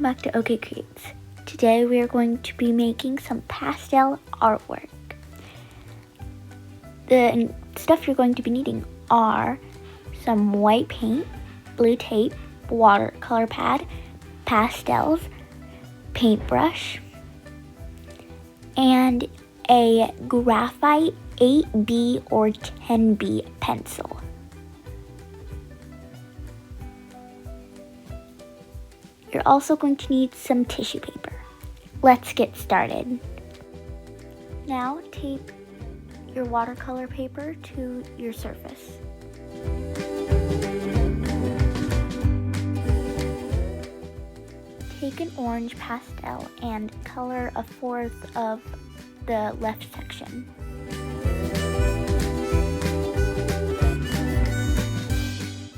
back to OK Creates. Today we are going to be making some pastel artwork. The stuff you're going to be needing are some white paint, blue tape, watercolor pad, pastels, paintbrush, and a graphite 8B or 10B pencil. You're also going to need some tissue paper. Let's get started. Now tape your watercolor paper to your surface. Take an orange pastel and color a fourth of the left section.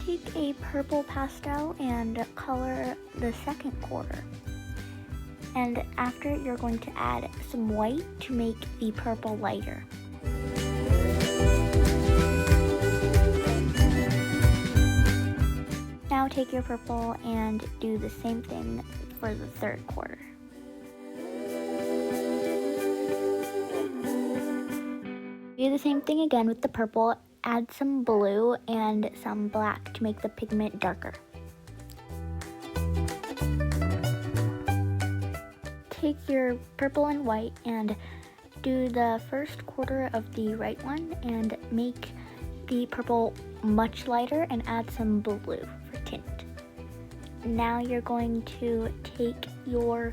Take a purple pastel and color the second quarter. And after, you're going to add some white to make the purple lighter. Now take your purple and do the same thing for the third quarter. Do the same thing again with the purple. Add some blue and some black to make the pigment darker. Take your purple and white and do the first quarter of the right one and make the purple much lighter and add some blue for tint. Now you're going to take your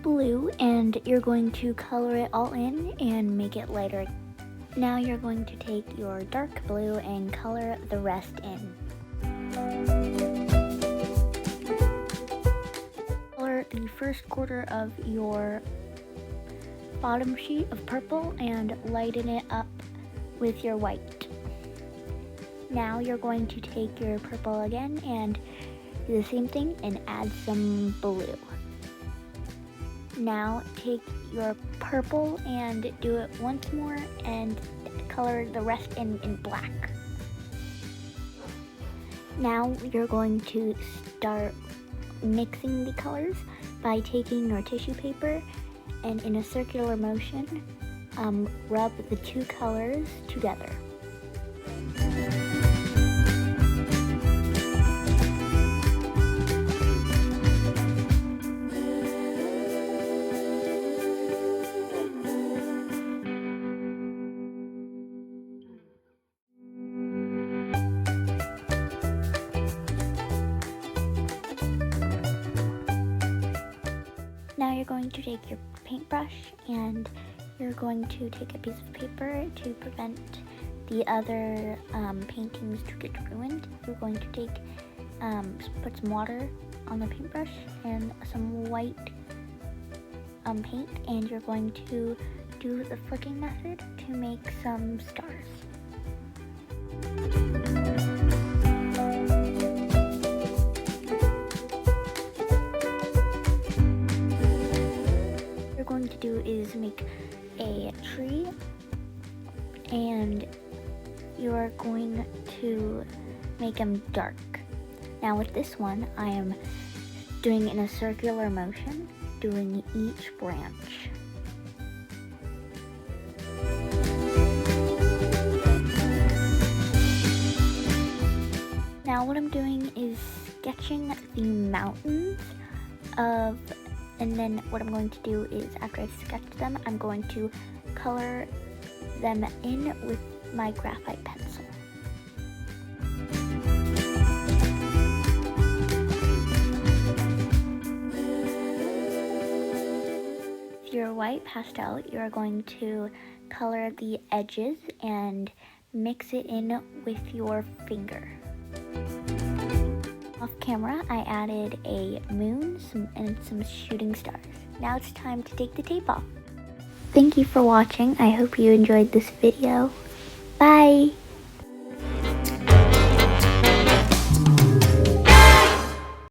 blue and you're going to color it all in and make it lighter. Now you're going to take your dark blue and color the rest in. Color the first quarter of your bottom sheet of purple and lighten it up with your white. Now you're going to take your purple again and do the same thing and add some blue. Now take your purple and do it once more and color the rest in black. Now you're going to start mixing the colors by taking your tissue paper and in a circular motion, rub the two colors together. Now you're going to take your paintbrush and you're going to take a piece of paper to prevent the other paintings to get ruined. You're going to take, put some water on the paintbrush and some white paint, and you're going to do the flicking method to make some stars. Going to do is make a tree, and you are going to make them dark. Now with this one, I am doing in a circular motion, doing each branch. Now what I'm doing is sketching the mountains and then what I'm going to do is, after I've sketched them, I'm going to color them in with my graphite pencil. With your white pastel, you're going to color the edges and mix it in with your finger. Off camera, I added a moon and some shooting stars. Now it's time to take the tape off. Thank you for watching. I hope you enjoyed this video. Bye!